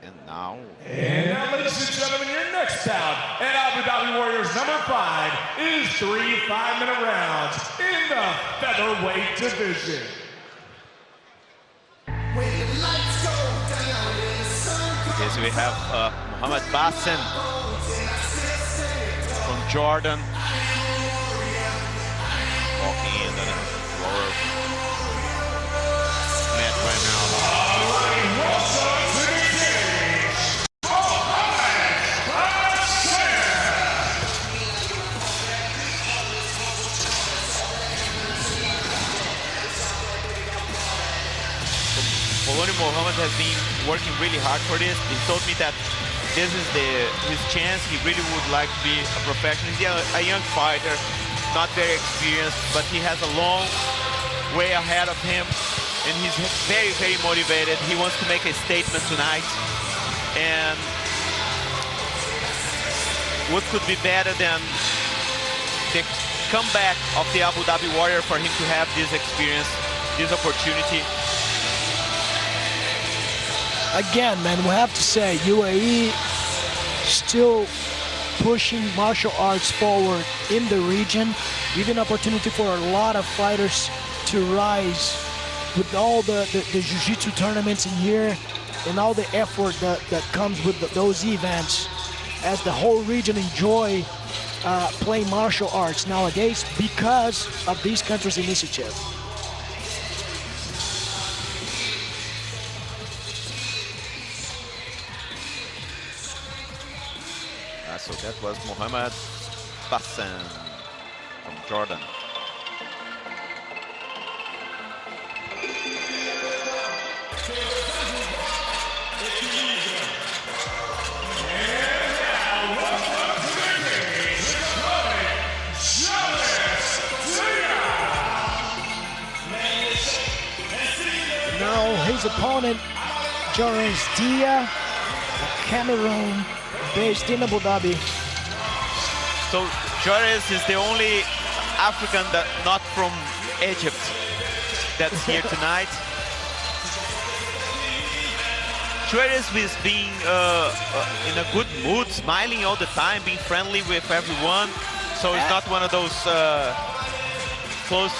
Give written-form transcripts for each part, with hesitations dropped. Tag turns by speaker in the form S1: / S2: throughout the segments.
S1: And now,
S2: ladies and gentlemen, your next bout at Abu Dhabi Warriors #5 is 3 5-minute rounds in the featherweight division.
S1: yes, we have Mohammad Basem from Jordan walking in the lower mat right now. Mohammad has been working really hard for this. He told me that this is his chance. He really would like to be a professional. He's a young fighter, not very experienced, but he has a long way ahead of him, and he's very, very motivated. He wants to make a statement tonight, and what could be better than the comeback of the Abu Dhabi Warrior for him to have this experience, this opportunity.
S3: Again, man, we have to say UAE still pushing martial arts forward in the region, giving opportunity for a lot of fighters to rise with all the jiu-jitsu tournaments in here and all the effort that comes with those events, as the whole region enjoy playing martial arts nowadays because of these countries' initiative.
S1: So that was Mohammad Basem from Jordan.
S3: Now his opponent, Jaures Dea, Cameroon, based in Abu Dhabi.
S1: So Jaures is the only African that not from Egypt that's here tonight. Jaures is being in a good mood, smiling all the time, being friendly with everyone. So it's not one of those closed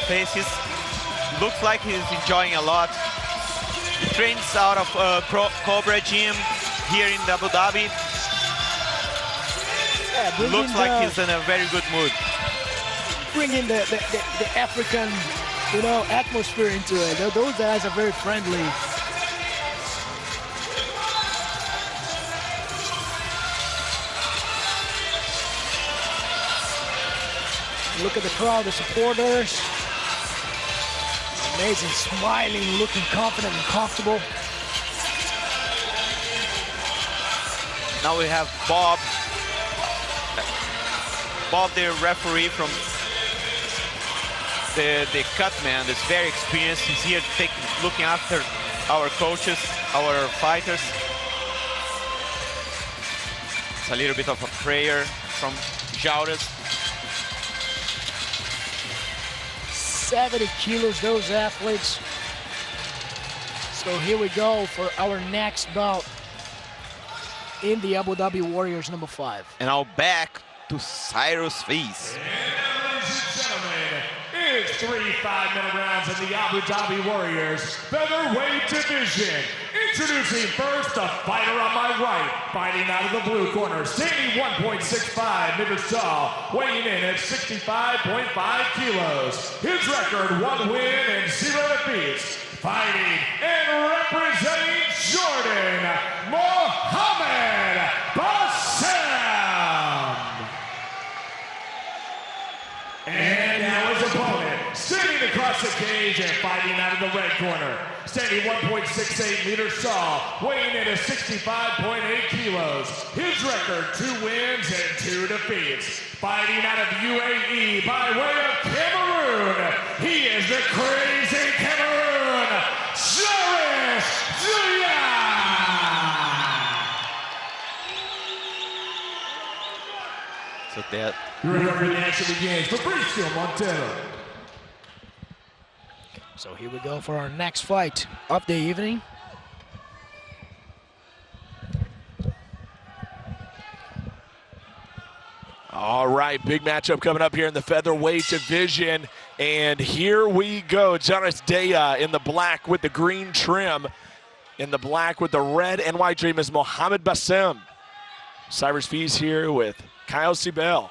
S1: faces. Looks like he's enjoying a lot. He trains out of Cobra Gym here in Abu Dhabi. Yeah, looks like he's in a very good mood.
S3: Bringing the African, atmosphere into it. Those guys are very friendly. Look at the crowd, the supporters. Amazing, smiling, looking confident and comfortable.
S1: Now we have Bob, the referee from the cut man, that's very experienced. He's here looking after our coaches, our fighters. It's a little bit of a prayer from Jaures.
S3: 70 kilos, those athletes. So here we go for our next bout in the Abu Dhabi Warriors #5.
S1: And now back to Jaures Dea.
S2: Ladies and gentlemen, it's 3 5-minute rounds in the Abu Dhabi Warriors featherweight division. Introducing first the fighter on my right, fighting out of the blue corner, standing 1.65 meters tall, weighing in at 65.5 kilos. His record, 1 win and 0 defeats. Fighting and representing Jordan, Mohammad Basem. And now his opponent, sitting across the cage and fighting out of the red corner, standing 1.68 meters tall, weighing in at 65.8 kilos. His record, 2 wins and 2 defeats. Fighting out of UAE by way of Cameroon, he is the Crazy Cameroon, Jaures Dea.
S1: So that
S2: The action begins. Fabricio Montero.
S3: So here we go for our next fight of the evening.
S4: All right, big matchup coming up here in the featherweight division. And here we go. Jaures Dea in the black with the green trim. In the black with the red and white trim is Mohammad Basem. Cyrus Fees here with Kyle Sibel.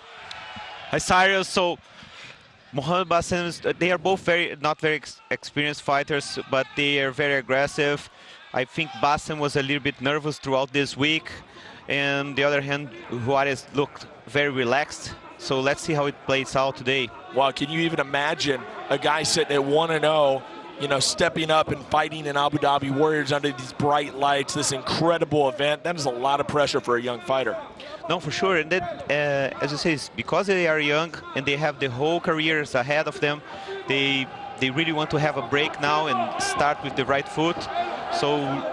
S1: Hi, Cyrus. So, Mohammad Basem, they are both not very experienced fighters, but they are very aggressive. I think Basem was a little bit nervous throughout this week. And on the other hand, Jaures looked very relaxed. So let's see how it plays out today.
S4: Well, can you even imagine a guy sitting at 1-0, you know, stepping up and fighting in Abu Dhabi Warriors under these bright lights, this incredible event? That is a lot of pressure for a young fighter.
S1: No, for sure. And then, as you say, it's because they are young and they have the whole careers ahead of them, they really want to have a break now and start with the right foot. So.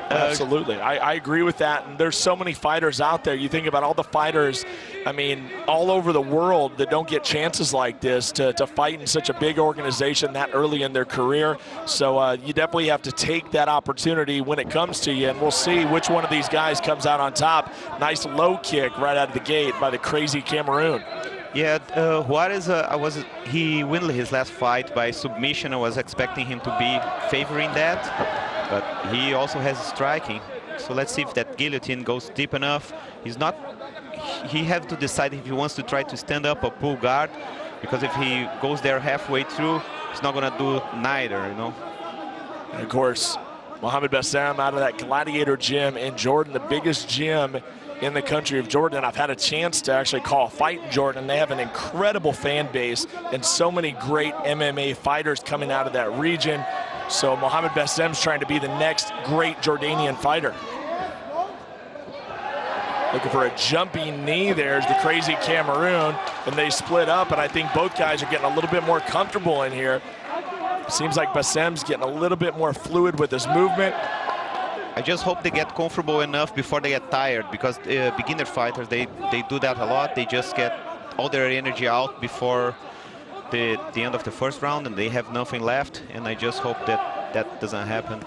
S4: Absolutely. I agree with that. And there's so many fighters out there. You think about all the fighters, I mean, all over the world that don't get chances like this to fight in such a big organization that early in their career. So you definitely have to take that opportunity when it comes to you. And we'll see which one of these guys comes out on top. Nice low kick right out of the gate by the Crazy Cameroon.
S1: Yeah, Jaures, he won his last fight by submission. I was expecting him to be favoring that. But he also has striking. So let's see if that guillotine goes deep enough. He has to decide if he wants to try to stand up or pull guard, because if he goes there halfway through, he's not gonna do neither, you know.
S4: And of course, Mohammad Basem out of that Gladiator gym in Jordan, the biggest gym in the country of Jordan. I've had a chance to actually call a fight in Jordan. They have an incredible fan base and so many great MMA fighters coming out of that region. So Mohammad Basem's trying to be the next great Jordanian fighter. Looking for a jumping knee. There's the Crazy Cameroon, and they split up, and I think both guys are getting a little bit more comfortable in here. Seems like Basem's getting a little bit more fluid with his movement.
S1: I just hope they get comfortable enough before they get tired, because beginner fighters, they do that a lot. They just get all their energy out before the end of the first round, and they have nothing left, and I just hope that doesn't happen.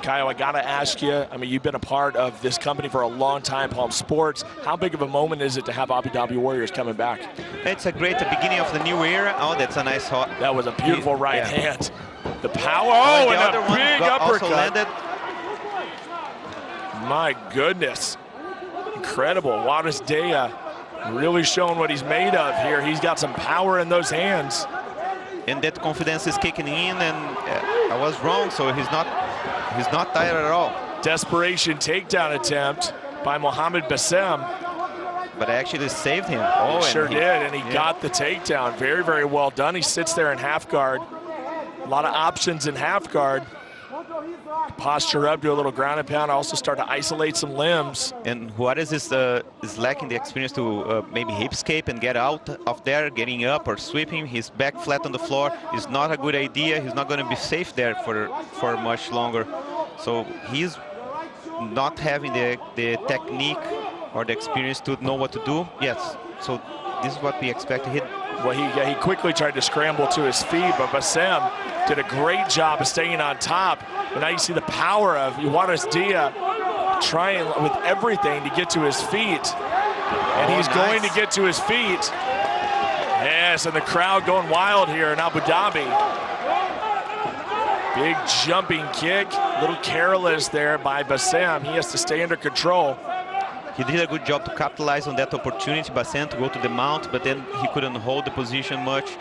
S4: Kyle, I gotta ask you, I mean, you've been a part of this company for a long time, Palm Sports. How big of a moment is it to have Abu Dhabi Warriors coming back?
S1: It's a great beginning of the new era. Oh, that's a nice hot.
S4: That was a beautiful right hand. The power,
S1: and
S4: and
S1: the
S4: a big uppercut.
S1: Also landed.
S4: My goodness, incredible. Jaures Dea really showing what he's made of here. He's got some power in those hands.
S1: And that confidence is kicking in, and I was wrong, so he's not tired at all.
S4: Desperation takedown attempt by Mohammad Basem.
S1: But I actually saved him. Oh,
S4: he sure did, and he got the takedown. Very, very well done. He sits there in half guard. A lot of options in half guard. Posture up, do a little ground and pound, also start to isolate some limbs.
S1: And Jaures is lacking the experience to maybe hip escape and get out of there, getting up or sweeping. His back flat on the floor is not a good idea. He's not going to be safe there for much longer. So he's not having the technique or the experience to know what to do. Yes, so this is what we expected.
S4: Well, he quickly tried to scramble to his feet, but Basem did a great job of staying on top. And now you see the power of Jaures Dea trying with everything to get to his feet. And he's going to get to his feet. Yes, and the crowd going wild here in Abu Dhabi. Big jumping kick, a little careless there by Basem. He has to stay under control.
S1: He did a good job to capitalize on that opportunity, Basem, to go to the mount, but then he couldn't hold the position much.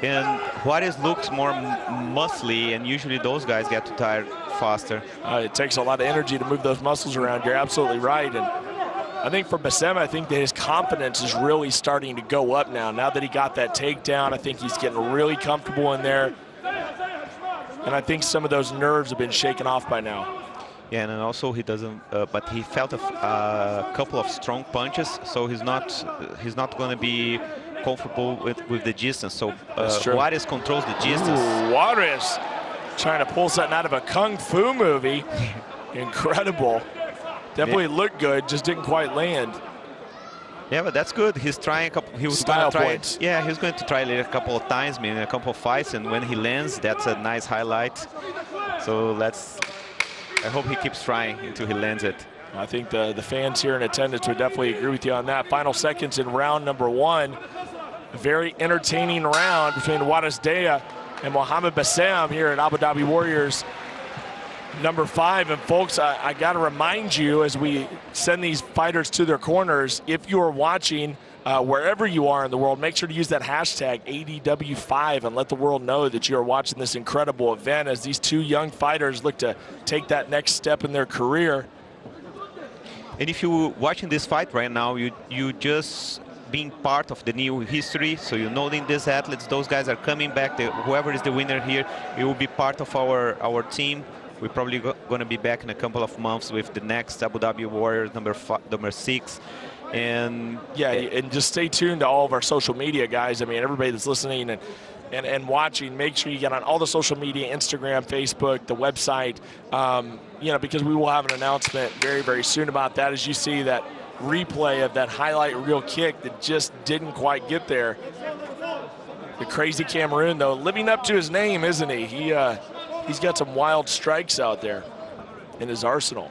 S1: And Jaures looks more muscly, and usually those guys get tired faster.
S4: It takes a lot of energy to move those muscles around. You're absolutely right. And I think for Basem, I think that his confidence is really starting to go up now. Now that he got that takedown, I think he's getting really comfortable in there. And I think some of those nerves have been shaken off by now.
S1: Yeah, and also he doesn't, but he felt a couple of strong punches, so he's not going to be comfortable with the distance. So Jaures controls the distance.
S4: Ooh, Jaures trying to pull something out of a kung fu movie. Incredible. Definitely looked good, just didn't quite land.
S1: Yeah, but that's good. He's trying a couple. He was
S4: style
S1: try
S4: points.
S1: Yeah, he's going to try it a couple of times, maybe a couple of fights, and when he lands, that's a nice highlight. So I hope he keeps trying until he lands it.
S4: I think the fans here in attendance would definitely agree with you on that. Final seconds in round number 1. A very entertaining round between Jaures Dea and Mohammad Basem here at Abu Dhabi Warriors number 5. And folks, I got to remind you as we send these fighters to their corners, if you are watching wherever you are in the world, make sure to use that hashtag ADW5 and let the world know that you are watching this incredible event as these 2 young fighters look to take that next step in their career.
S5: And if you're watching this fight right now, you just being part of the new history, so you know these athletes, those guys are coming back. Whoever is the winner here, it will be part of our team. We're probably going to be back in a couple of months with the next Abu Dhabi Warriors number 6. And
S4: yeah, and just stay tuned to all of our social media, guys. I mean, everybody that's listening and watching, make sure you get on all the social media, Instagram, Facebook, the website, you know, because we will have an announcement very, very soon about that as you see that replay of that highlight reel kick that just didn't quite get there. The Crazy Cameroon, though, living up to his name, isn't he? He's got some wild strikes out there in his arsenal.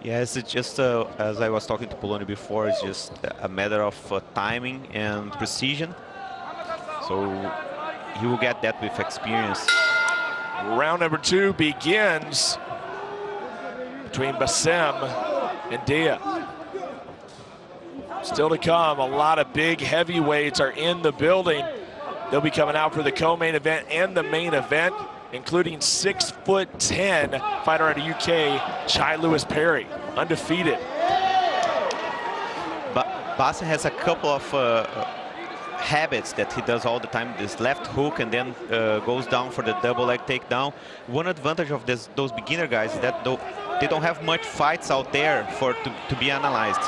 S5: Yes, it's just, as I was talking to Poloni before, it's just a matter of timing and precision. So he will get that with experience.
S4: Round number 2 begins between Basem and Dea. Still to come, a lot of big heavyweights are in the building. They'll be coming out for the co-main event and the main event, including 6'10" fighter out of UK, Chai Lewis Perry, undefeated.
S5: But Basem has a couple of habits that he does all the time. This left hook and then goes down for the double leg takedown. One advantage of those beginner guys is that they don't have much fights out there to be analyzed.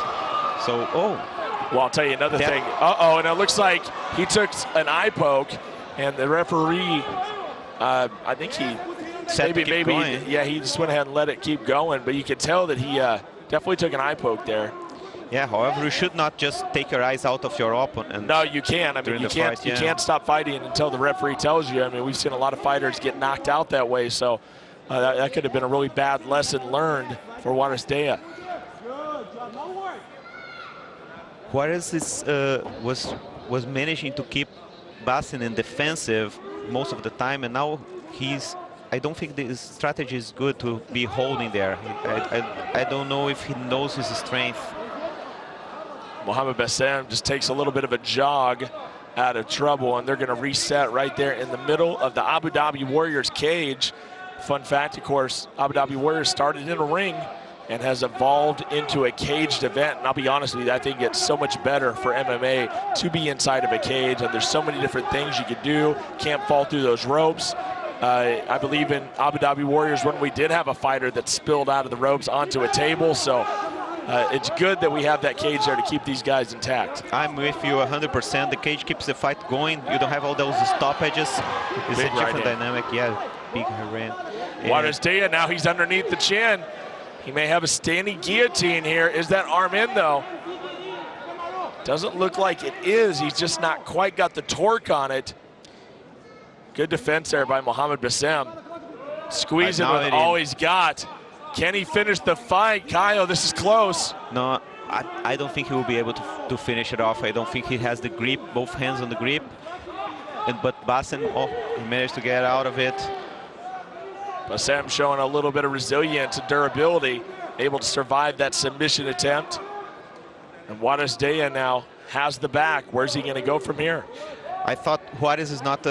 S5: So,
S4: well, I'll tell you another thing. And it looks like he took an eye poke, and the referee, I think he he just went ahead and let it keep going. But you could tell that he definitely took an eye poke there.
S5: Yeah, however, you should not just take your eyes out of your opponent.
S4: No, you can't. I mean, you can't stop fighting until the referee tells you. I mean, we've seen a lot of fighters get knocked out that way, so that could have been a really bad lesson learned for Jaures Dea.
S5: Juarez was managing to keep Basem in defensive most of the time, and now I don't think the strategy is good to be holding there. I don't know if he knows his strength.
S4: Mohammad Basem just takes a little bit of a jog out of trouble, and they're going to reset right there in the middle of the Abu Dhabi Warriors cage. Fun fact, of course, Abu Dhabi Warriors started in a ring and has evolved into a caged event. And I'll be honest with you, I think it's so much better for MMA to be inside of a cage, and there's so many different things you could do. Can't fall through those ropes. I believe in Abu Dhabi Warriors when we did have a fighter that spilled out of the ropes onto a table. So it's good that we have that cage there to keep these guys intact.
S5: I'm with you 100%. The cage keeps the fight going. You don't have all those stoppages. It's a different dynamic. Yeah, big hand.
S4: Jaures Dea, now he's underneath the chin. He may have a standing guillotine here. Is that arm in, though? Doesn't look like it is. He's just not quite got the torque on it. Good defense there by Mohammad Basem. Squeezing with all he's got. Can he finish the fight? Kyle, this is close.
S5: No, I don't think he will be able to finish it off. I don't think he has the grip, both hands on the grip. But Basem, he managed to get out of it.
S4: Basem showing a little bit of resilience and durability, able to survive that submission attempt. And Jaures Dea now has the back. Where's he going to go from here?
S5: I thought Juarez is not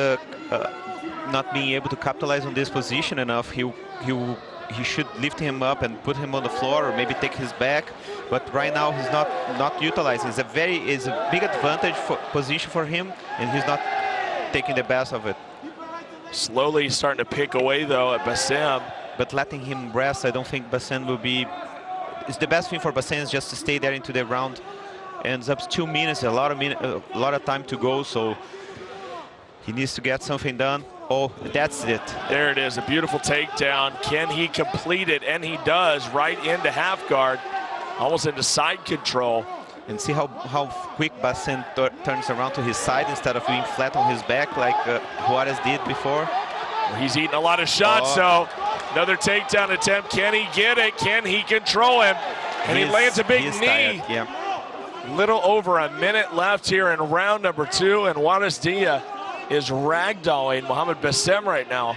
S5: being able to capitalize on this position enough. He should lift him up and put him on the floor, or maybe take his back. But right now he's not utilizing. It's a big advantage position for him, and he's not taking the best of it.
S4: Slowly starting to pick away though at Basem.
S5: But letting him rest, I don't think Basem will be. It's the best thing for Basem is just to stay there into the round. And it's up to 2 minutes, a lot of time to go. So he needs to get something done. Oh, that's it.
S4: There it is, a beautiful takedown. Can he complete it? And he does, right into half guard, almost into side control.
S5: And see how quick Basem turns around to his side instead of being flat on his back like Juarez did before.
S4: He's eating a lot of shots, so Another takedown attempt. Can he get it? Can he control him? And he lands a big knee.
S5: Tired, yeah.
S4: Little over a minute left here in round number 2, and Jaures Dea is ragdolling Mohammad Basem right now.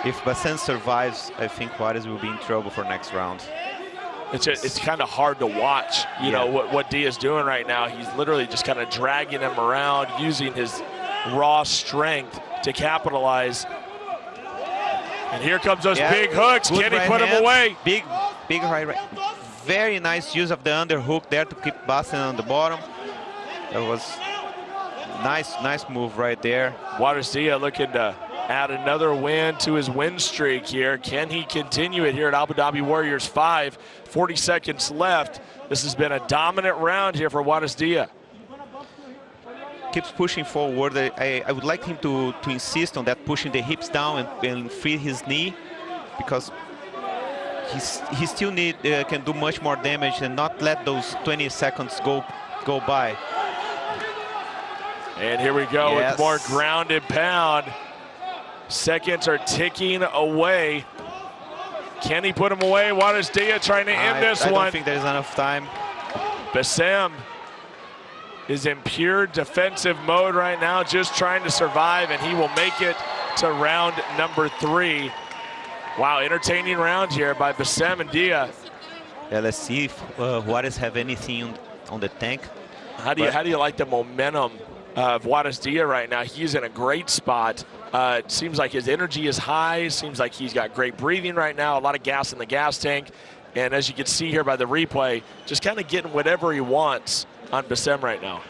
S5: If Basem survives, I think Jaures will be in trouble for next round.
S4: It's kind of hard to watch, you know, what Dea's doing right now. He's literally just kind of dragging him around, using his raw strength to capitalize. And here comes those big hooks. Can he put him away?
S5: Big right. Very nice use of the underhook there to keep Basem on the bottom. That was nice move right there.
S4: Jaures Dea looking to add another win to his win streak here. Can he continue it here at Abu Dhabi Warriors 5? 40 seconds left. This has been a dominant round here for Jaures Dea.
S5: Keeps pushing forward. I would like him to insist on that, pushing the hips down and free his knee, because he still can do much more damage and not let those 20 seconds go by.
S4: And here we go with more ground and pound. Seconds are ticking away. Can he put him away? Jaures Dea trying to end this one.
S5: I don't think there's enough time.
S4: Basem is in pure defensive mode right now, just trying to survive, and he will make it to round number 3. Wow, entertaining round here by Basem and Dea.
S5: Yeah, let's see if Jaures have anything on the tank.
S4: How do you like the momentum of Jaures Dea right now? He's in a great spot. It seems like his energy is high. Seems like he's got great breathing right now. A lot of gas in the gas tank. And as you can see here by the replay, just kind of getting whatever he wants on Basem right now.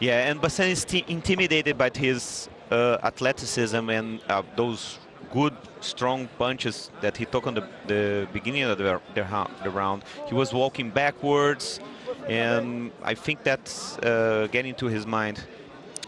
S5: Yeah, and Basem is intimidated by his athleticism and those good, strong punches that he took on the beginning of the round. He was walking backwards, and I think that's getting to his mind.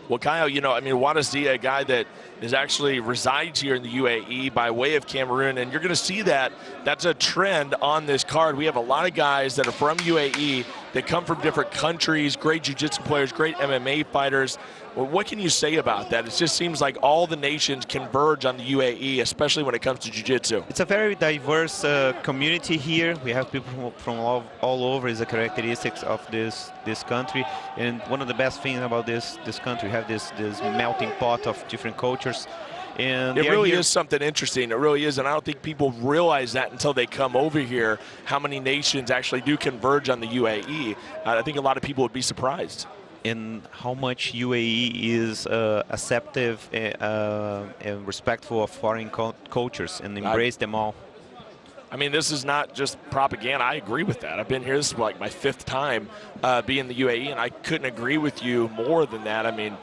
S4: Well, Kyle, you know, I mean, Jaures Dea, a guy that is actually resides here in the UAE by way of Cameroon, and you're going to see that that's a trend on this card. We have a lot of guys that are from UAE that come from different countries, great jiu-jitsu players, great MMA fighters. Well, what can you say about that? It just seems like all the nations converge on the UAE, especially when it comes to jiu-jitsu.
S5: It's a very diverse community here. We have people from all over is the characteristics of this country. And one of the best things about this country, we have this melting pot of different cultures. And
S4: it really is something interesting. It really is, and I don't think people realize that until they come over here, how many nations actually do converge on the UAE. I think a lot of people would be surprised.
S5: And how much UAE is acceptive and respectful of foreign cultures and embrace them all.
S4: I mean, this is not just propaganda. I agree with that. I've been here, this is like my 5th time being in the UAE, and I couldn't agree with you more than that. I mean,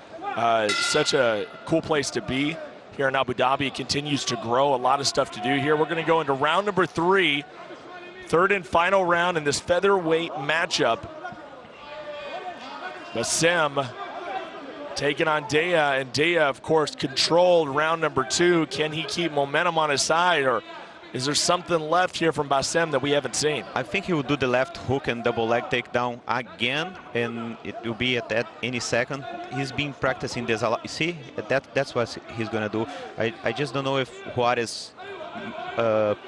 S4: such a cool place to be here in Abu Dhabi. It continues to grow, a lot of stuff to do here. We're going to go into round number 3, third and final round in this featherweight matchup. Basem taking on Dea, and Dea, of course, controlled round number 2. Can he keep momentum on his side, or is there something left here from Basem that we haven't seen?
S5: I think he will do the left hook and double leg takedown again, and it will be at any second. He's been practicing this a lot. You see, that's what he's gonna do. I just don't know if Jaures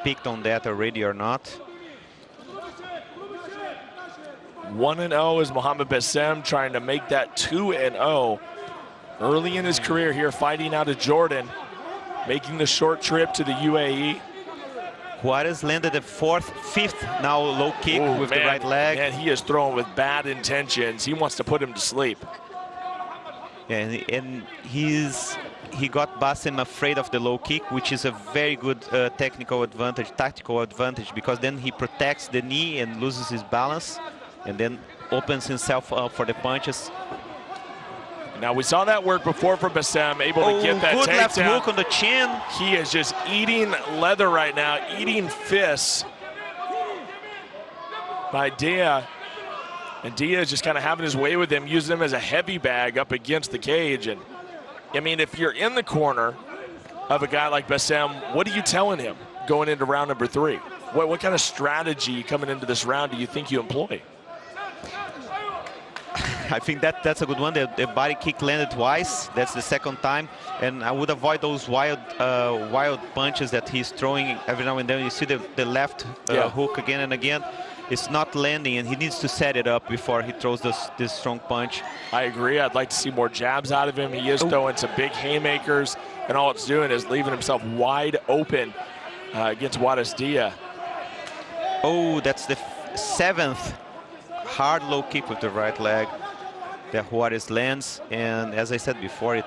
S5: picked on that already or not.
S4: 1-0 is Mohammad Basem, trying to make that 2-0. Early in his career here, fighting out of Jordan, making the short trip to the UAE.
S5: Jaures landed the 4th, 5th now low kick with the right leg.
S4: And he is throwing with bad intentions. He wants to put him to sleep.
S5: Yeah, and he got Basem afraid of the low kick, which is a very good tactical advantage, because then he protects the knee and loses his balance, and then opens himself up for the punches.
S4: Now, we saw that work before from Basem, able to get that
S5: good
S4: takedown.
S5: left hook on the chin.
S4: He is just eating leather right now, eating fists by Dea. And Dea is just kind of having his way with him, using him as a heavy bag up against the cage. And I mean, if you're in the corner of a guy like Basem, what are you telling him going into round number 3? What kind of strategy coming into this round do you think you employ?
S5: I think that's a good one. The body kick landed twice. That's the second time, and I would avoid those wild punches that he's throwing every now and then. You see the left hook again and again. It's not landing, and he needs to set it up before he throws this strong punch.
S4: I agree. I'd like to see more jabs out of him. He is throwing some big haymakers, and all it's doing is leaving himself wide open against Jaures Dea.
S5: Oh, that's the 7th hard low kick with the right leg that Jaures lands, and as I said before, it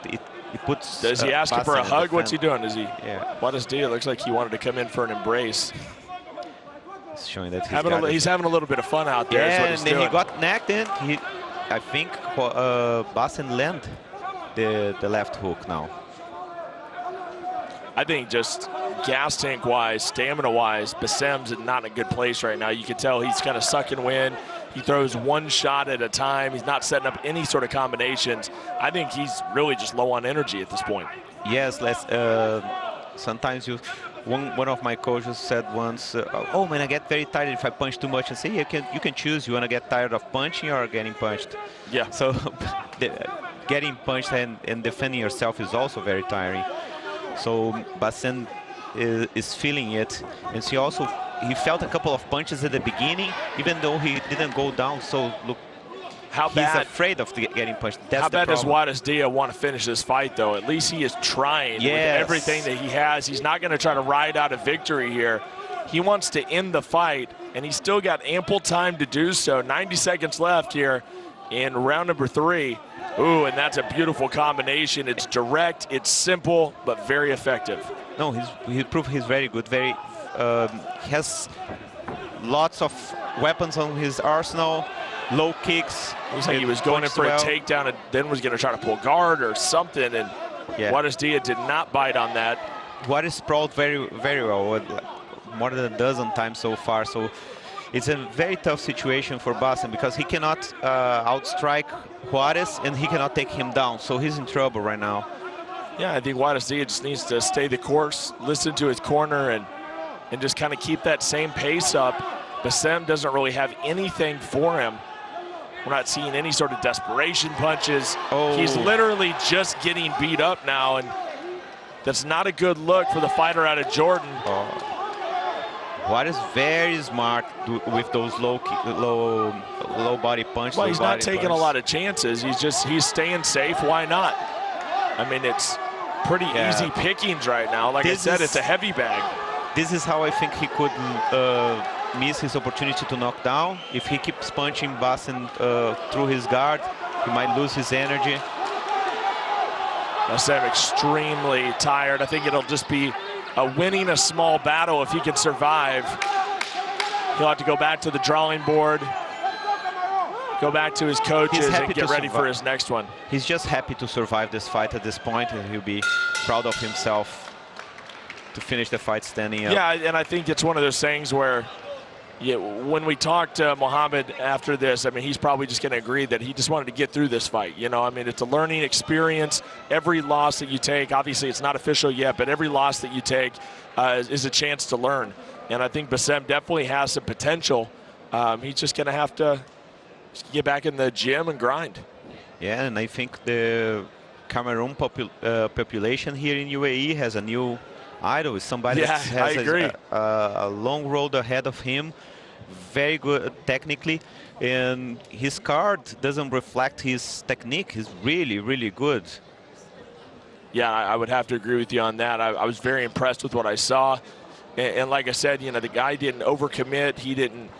S5: puts.
S4: Does he ask him for a hug? What's he doing? Is he?
S5: Yeah.
S4: Jaures Dea looks like he wanted to come in for an embrace.
S5: It's showing that
S4: he's having a little bit of fun out there.
S5: Yeah,
S4: is what he's
S5: and then
S4: doing.
S5: he got necked in. I think Basem land the left hook now.
S4: I think just gas tank wise, stamina wise, Basem's not in a good place right now. You can tell he's kind of sucking wind. He throws one shot at a time. He's not setting up any sort of combinations. I think he's really just low on energy at this point.
S5: Yes, sometimes one of my coaches said once, oh man, I get very tired if I punch too much. And say, you can choose. You want to get tired of punching or getting punched?
S4: Yeah.
S5: So getting punched and defending yourself is also very tiring. So Basem is feeling it, and he felt a couple of punches at the beginning, even though he didn't go down. So look, he's afraid of getting punched. That's
S4: how
S5: the
S4: bad does
S5: problem.
S4: Jaures Dea want to finish this fight, though? At least he is trying with everything that he has. He's not going to try to ride out a victory here. He wants to end the fight, and he's still got ample time to do so. 90 seconds left here in round number 3. Ooh, and that's a beautiful combination. It's direct, it's simple, but very effective.
S5: No, he proved he's very good. He has lots of weapons on his arsenal. Low kicks.
S4: Looks like he was going in for a takedown and then was going to try to pull guard or something, and Jaures Dea did not bite on that.
S5: Jaures sprawled very, very well, more than a dozen times so far. So it's a very tough situation for Basem because he cannot outstrike Jaures and he cannot take him down. So he's in trouble right now.
S4: Yeah, I think Jaures Dea just needs to stay the course, listen to his corner, and just kind of keep that same pace up. Basem doesn't really have anything for him. We're not seeing any sort of desperation punches.
S5: Oh.
S4: He's literally just getting beat up now, and that's not a good look for the fighter out of Jordan.
S5: Jaures very smart with those low body punches.
S4: Well, he's not taking a lot of chances. He's staying safe. Why not? I mean, it's pretty easy pickings right now. Like I said, it's a heavy bag.
S5: This is how I think he could miss his opportunity to knock down. If he keeps punching Basem through his guard, he might lose his energy.
S4: Basem extremely tired. I think it'll just be winning a small battle if he can survive. He'll have to go back to the drawing board, go back to his coaches, and get ready for his next one.
S5: He's just happy to survive this fight at this point, and he'll be proud of himself to finish the fight standing up.
S4: Yeah, and I think it's one of those things where when we talked to Mohammad after this, I mean, he's probably just going to agree that he just wanted to get through this fight. You know, I mean, it's a learning experience. Every loss that you take, obviously it's not official yet, but every loss that you take is a chance to learn. And I think Basem definitely has some potential. He's just going to have to get back in the gym and grind.
S5: Yeah, and I think the Cameroon population here in UAE has a new idol. Is somebody that has a long road ahead of him, very good technically, and his card doesn't reflect his technique. He's really, really good.
S4: Yeah, I would have to agree with you on that. I was very impressed with what I saw. And like I said, you know, the guy didn't overcommit. He didn't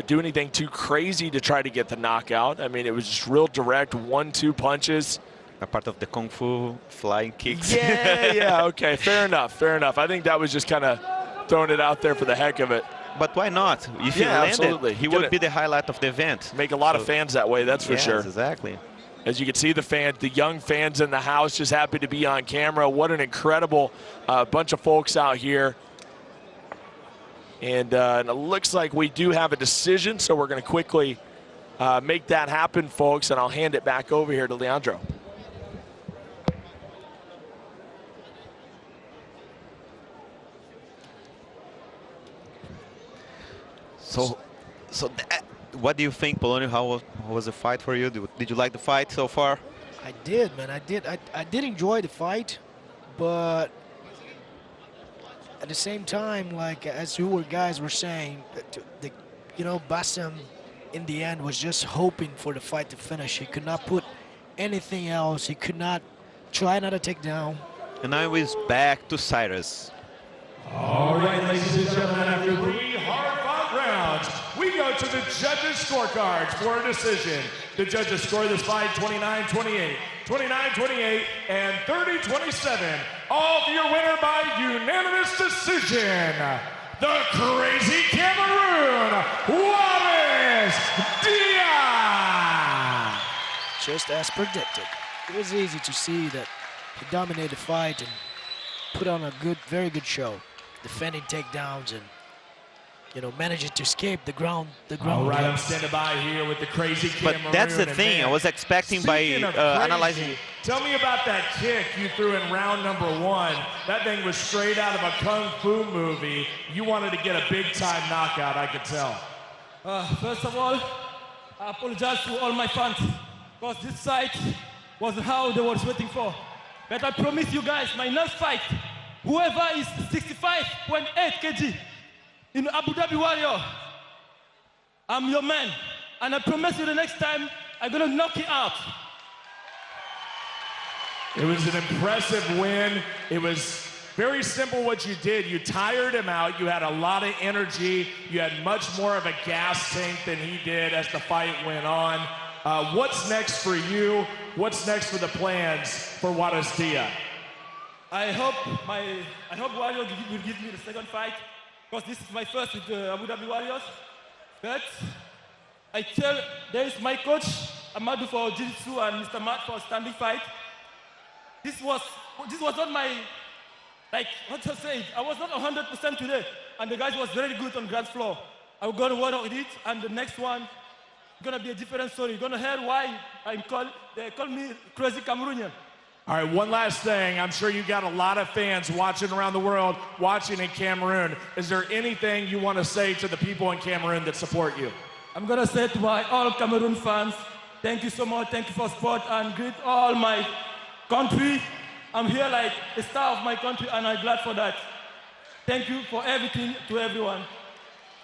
S4: do anything too crazy to try to get the knockout. I mean, it was just real direct 1-2 punches.
S5: A part of the Kung Fu flying kicks.
S4: Yeah, okay, fair enough. I think that was just kind of throwing it out there for the heck of it.
S5: But why not? If he landed,
S4: absolutely.
S5: He would be the highlight of the event.
S4: Make a lot of fans that way, that's for sure.
S5: Exactly.
S4: As you can see, the young fans in the house just happy to be on camera. What an incredible bunch of folks out here. And it looks like we do have a decision, so we're going to quickly make that happen, folks, and I'll hand it back over here to Leandro.
S5: So what do you think, Polonio? How was the fight for you? Did you like the fight so far?
S3: I did, man. I did. I did enjoy the fight, but at the same time, like as you guys were saying, Basem in the end was just hoping for the fight to finish. He could not put anything else. He could not try another takedown.
S5: And now he's back to Jaures.
S2: All right, ladies and gentlemen, after 3 hard-fought rounds, we go to the judges' scorecards for a decision. The judges score this fight 29-28, 29-28, and 30-27. All for your winner by unanimous decision, the Crazy Cameroon, Jaures Dea!
S3: Just as predicted. It was easy to see that he dominated the fight and put on a very good show, defending takedowns and managing to escape the ground.
S2: All right, I'm standing by here with the Crazy Cameroon.
S5: But that's the thing, I was expecting by analyzing.
S2: Tell me about that kick you threw in round number 1. That thing was straight out of a Kung Fu movie. You wanted to get a big-time knockout, I could tell.
S6: First of all, I apologize to all my fans, because this fight was how they were waiting for. But I promise you guys, my next fight, whoever is 65.8 kg in Abu Dhabi Warrior, I'm your man. And I promise you the next time, I'm gonna knock you out.
S2: It was an impressive win. It was very simple what you did. You tired him out. You had a lot of energy. You had much more of a gas tank than he did as the fight went on. What's next for you? What's next for the plans for Jaures Dea?
S6: I hope Warrior will give me the second fight, because this is my first with the Abu Dhabi Warriors. But I tell, there is my coach, Amadou for Jiu-Jitsu and Mr. Matt for standing fight. This was not my, like, what to say, I was not 100% today, and the guys was very good on ground floor. I'm gonna work on it, and the next one, gonna be a different story. You're gonna hear why they call me Crazy Cameroonian.
S2: All right, one last thing. I'm sure you got a lot of fans watching around the world, watching in Cameroon. Is there anything you want to say to the people in Cameroon that support you?
S6: I'm gonna say to all Cameroon fans, thank you so much, thank you for support, and greet all my country. I'm here like a star of my country, and I'm glad for that. Thank you for everything to everyone.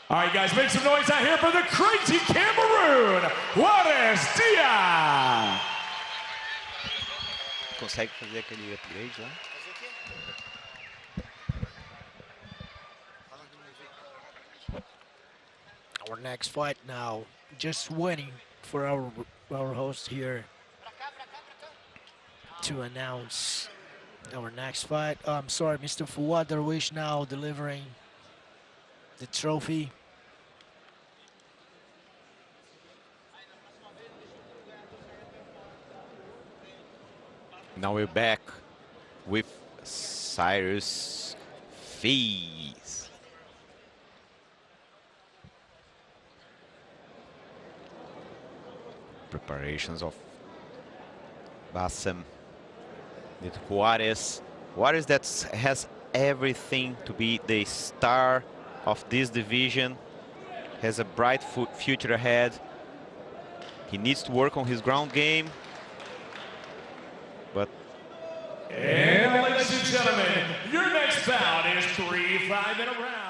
S2: All right, guys, make some noise out here for the Crazy Cameroon, Jaures Dea!
S5: Consegue fazer aquele upgrade lá?
S3: Our next fight now, just waiting for our host here to announce our next fight. I'm sorry, Mr. Fouad Darwish now delivering the trophy.
S5: Now we're back with Jaures Dea. Preparations of Basem with Jaures. Jaures that has everything to be the star of this division, has a bright future ahead. He needs to work on his ground game.
S2: And ladies and gentlemen, your next bout is 3 5-minute rounds.